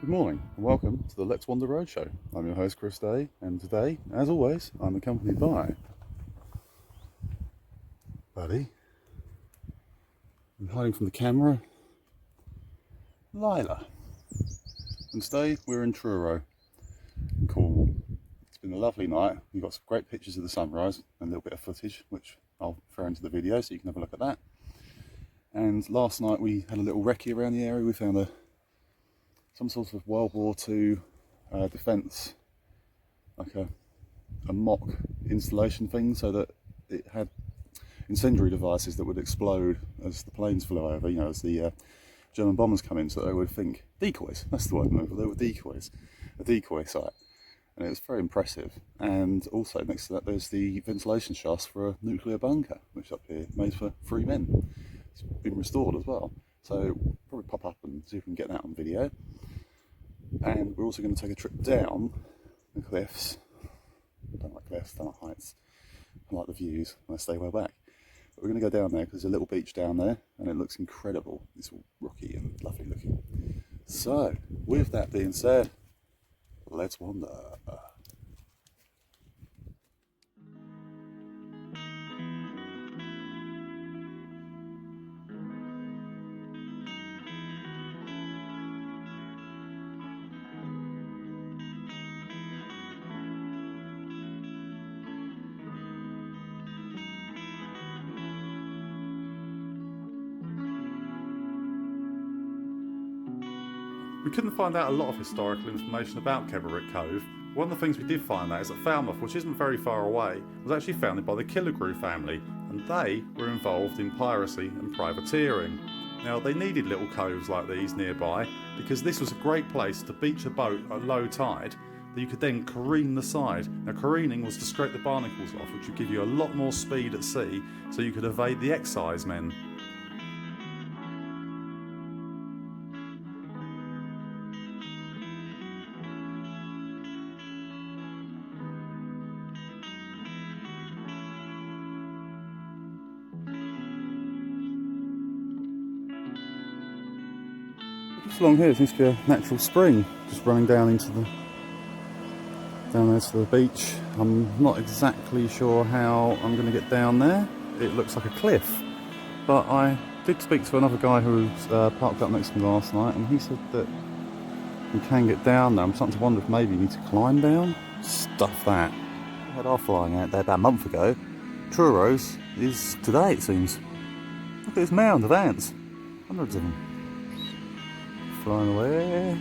Good morning and welcome to the Let's Wander Roadshow. I'm your host Chris Day, and today, as always, I'm accompanied by Buddy, and hiding from the camera, Lila. And today we're in Truro, in Cornwall. It's been a lovely night. We've got some great pictures of the sunrise and a little bit of footage, which I'll throw into the video so you can have a look at that. And last night we had a little recce around the area. We found some sort of World War II defence, like a mock installation thing, so that it had incendiary devices that would explode as the planes flew over, you know, as the German bombers come in, so they would think decoys. That's the word I'm looking for. They were decoys, a decoy site, and it was very impressive. And also next to that, there's the ventilation shafts for a nuclear bunker, which up here made for 3 men. It's been restored as well, so we'll probably pop up and see if we can get that on video. And we're also going to take a trip down the cliffs. I don't like cliffs, I don't like heights. I like the views, and I stay way back. But we're going to go down there because there's a little beach down there and it looks incredible. It's all rocky and lovely looking. So, with that being said, let's wander. We couldn't find out a lot of historical information about Kiberick Cove. One of the things we did find out is that Falmouth, which isn't very far away, was actually founded by the Kiberick family, and they were involved in piracy and privateering. Now, they needed little coves like these nearby because this was a great place to beach a boat at low tide that you could then careen the side. Now, careening was to scrape the barnacles off, which would give you a lot more speed at sea, so you could evade the excise men. Just along here, there seems to be a natural spring just running down there to the beach. I'm not exactly sure how I'm going to get down there. It looks like a cliff, but I did speak to another guy who was parked up next to me last night, and he said that you can get down there. I'm starting to wonder if maybe you need to climb down. Stuff that. We had our flying out there about a month ago. Truro's is today, it seems. Look at this mound of ants. Hundreds of them. Flying away.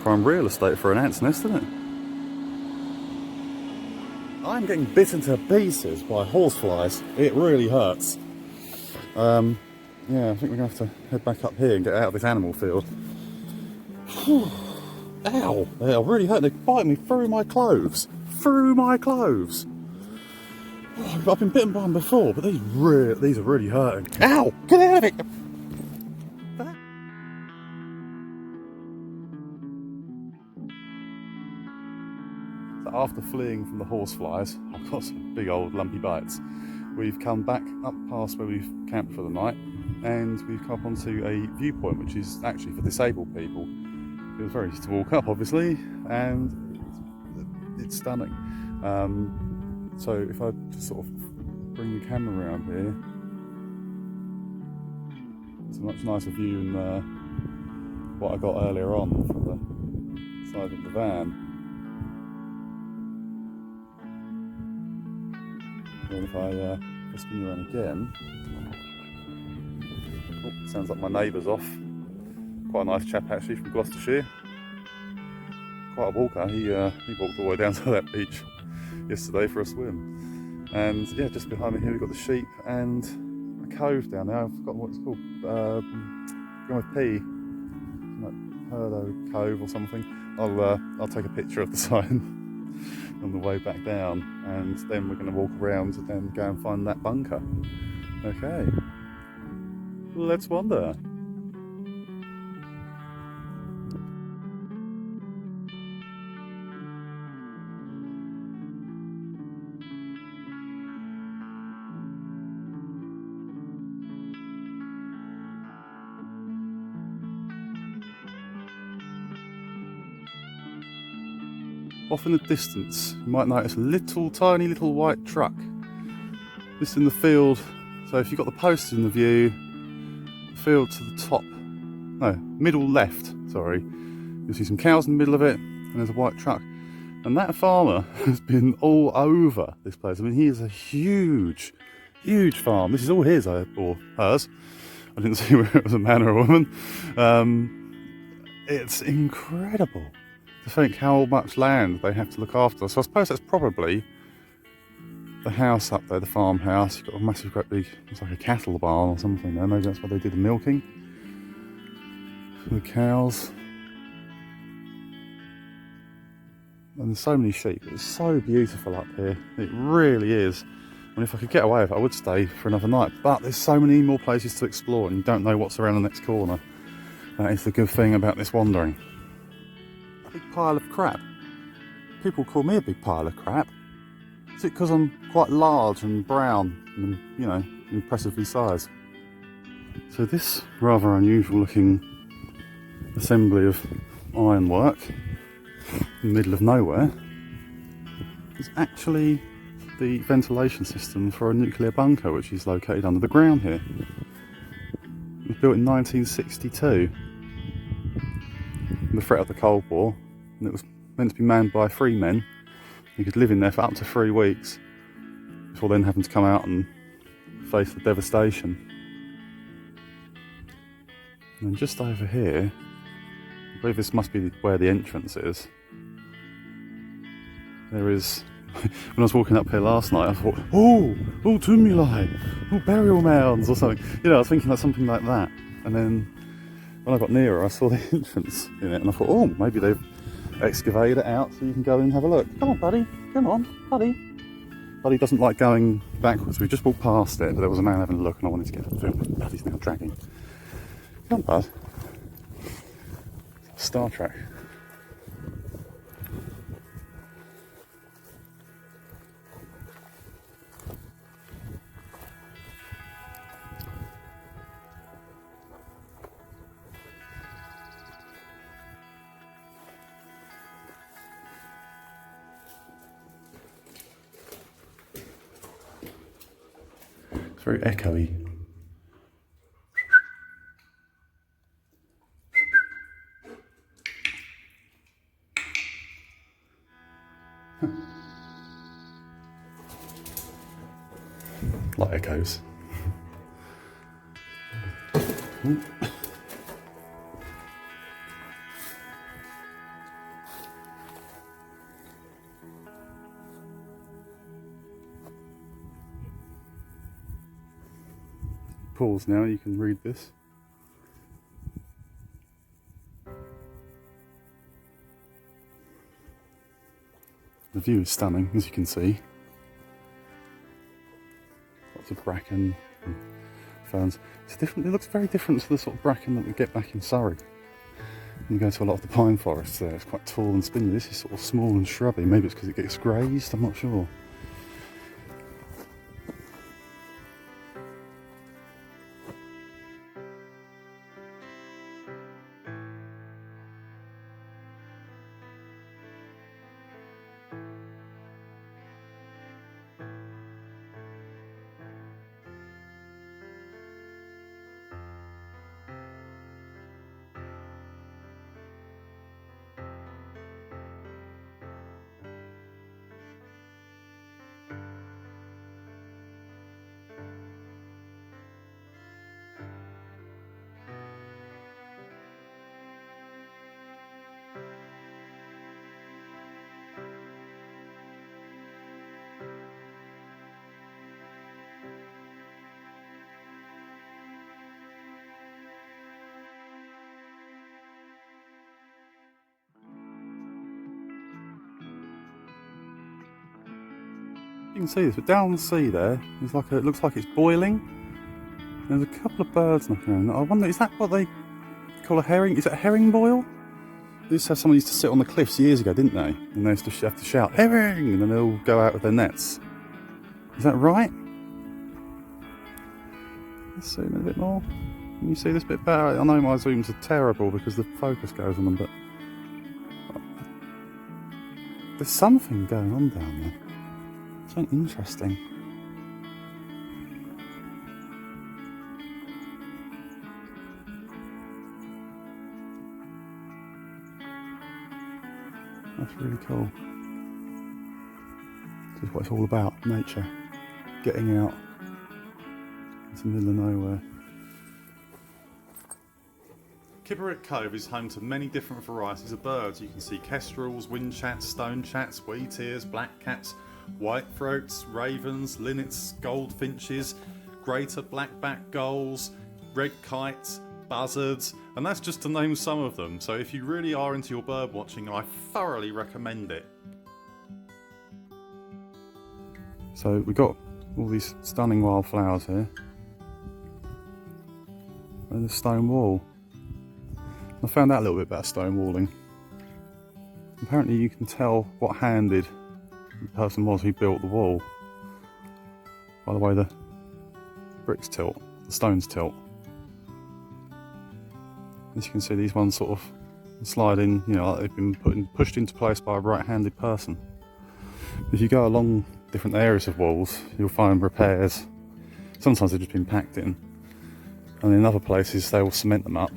Prime real estate for an ant's nest, isn't it? I'm getting bitten to pieces by horseflies. It really hurts. Yeah, I think we're going to have to head back up here and get out of this animal field. Ow! They are really hurting. They bite me through my clothes. Through my clothes. I've been bitten by them before, but these are really hurting. Ow! Get out of it! So after fleeing from the horseflies, I've got some big old lumpy bites. We've come back up past where we've camped for the night, and we've come up onto a viewpoint, which is actually for disabled people. It was very easy to walk up, obviously, and it's stunning. So if I just sort of bring the camera around here, it's a much nicer view than what I got earlier on from the side of the van. And if I spin you around again, oh, sounds like my neighbour's off. Quite a nice chap actually from Gloucestershire. Quite a walker. He walked all the way down to that beach yesterday for a swim. And yeah, just behind me here we've got the sheep and a cove down there. I've forgotten what it's called. Going with P, like Herdo Cove or something. I'll take a picture of the sign on the way back down, and then we're going to walk around and then go and find that bunker. Okay, let's wander. off in the distance, you might notice a little, tiny little white truck. This in the field, so if you've got the posters in the view, the field to the top, no, middle left, sorry, you'll see some cows in the middle of it, and there's a white truck. And that farmer has been all over this place. I mean, he is a huge, huge farm. This is all his, or hers. I didn't see whether it was a man or a woman. It's incredible to think how much land they have to look after. So I suppose that's probably the house up there, the farmhouse. You've got a massive, great big, it's like a cattle barn or something there. Maybe that's where they do the milking for the cows. And there's so many sheep. It's so beautiful up here. It really is. And if I could get away with it, I would stay for another night. But there's so many more places to explore, and you don't know what's around the next corner. That is the good thing about this wandering. A big pile of crap. People call me a big pile of crap. Is it because I'm quite large and brown and, you know, impressively sized? So this rather unusual looking assembly of ironwork in the middle of nowhere is actually the ventilation system for a nuclear bunker, which is located under the ground here. It was built in 1962 in the threat of the Cold War, and it was meant to be manned by 3 men. You could live in there for up to 3 weeks before then having to come out and face the devastation. And then just over here, I believe this must be where the entrance is. There is, when I was walking up here last night, I thought, oh, tumuli, oh, burial mounds or something. You know, I was thinking like something like that. And then when I got nearer, I saw the entrance in it, and I thought, oh, maybe they've excavated it out so you can go in and have a look. Come on, buddy, come on, buddy. Buddy doesn't like going backwards. We just walked past it, but there was a man having a look, and I wanted to get a film. Buddy's now dragging. Come on, bud. Star Trek. It's very echoey. Like echoes. Pause now, you can read this. The view is stunning, as you can see. Lots of bracken and ferns. It's different. It looks very different to the sort of bracken that we get back in Surrey. When you go to a lot of the pine forests there, it's quite tall and spindly. This is sort of small and shrubby. Maybe it's because it gets grazed, I'm not sure. You can see this, but down the sea there, there's like it looks like it's boiling. There's a couple of birds knocking around. I wonder, is that what they call a herring? Is it a herring boil? They used to have someone used to sit on the cliffs years ago, didn't they? And they used to have to shout, herring! And then they'll go out with their nets. Is that right? Let's zoom in a bit more. Can you see this bit better? I know my zooms are terrible because the focus goes on them, but there's something going on down there. Something interesting. That's really cool. This is what it's all about, nature. Getting out into the middle of nowhere. Kiberick Cove is home to many different varieties of birds. You can see kestrels, whinchats, stonechats, wheatears, blackcaps, whitethroats, ravens, linnets, goldfinches, greater blackback gulls, red kites, buzzards, and that's just to name some of them. So if you really are into your bird watching, I thoroughly recommend it. So we've got all these stunning wildflowers here and a stone wall. I found out a little bit about stone walling. Apparently you can tell what handed the person was who built the wall by the way the bricks tilt, the stones tilt. As you can see, these ones sort of slide in, you know, like they've been pushed into place by a right-handed person. If you go along different areas of walls, you'll find repairs. Sometimes they've just been packed in, and in other places they will cement them up.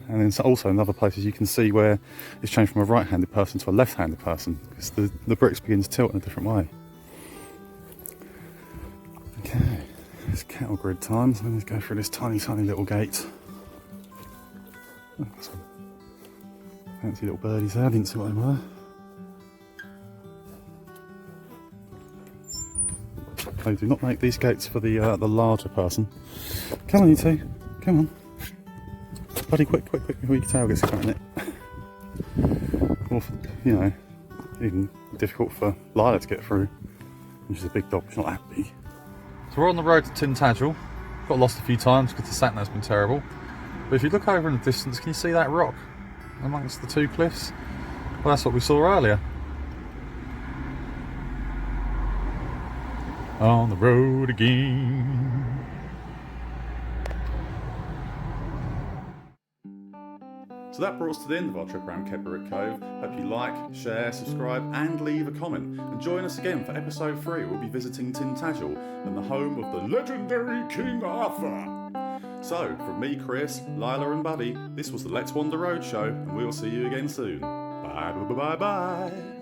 And then also in other places you can see where it's changed from a right-handed person to a left-handed person, because the bricks begin to tilt in a different way. Okay, it's cattle grid time, so I'm going to go through this tiny little gate. Oh, some fancy little birdies there, I didn't see what they were. They do not make these gates for the larger person. Come on you two, come on. Buddy, quick, before your tail gets caught in it. Or, you know, even difficult for Lila to get through. She's a big dog, she's not that big. So we're on the road to Tintagel. Got lost a few times because the sat-nav's been terrible. But if you look over in the distance, can you see that rock amongst the two cliffs? Well, that's what we saw earlier. On the road again. So that brought us to the end of our trip around Kiberick Cove. Hope you like, share, subscribe and leave a comment. And join us again for episode 3. We'll be visiting Tintagel and the home of the legendary King Arthur. So, from me, Chris, Lila and Buddy, this was the Let's Wander Road Show, and we'll see you again soon. Bye bye bye bye.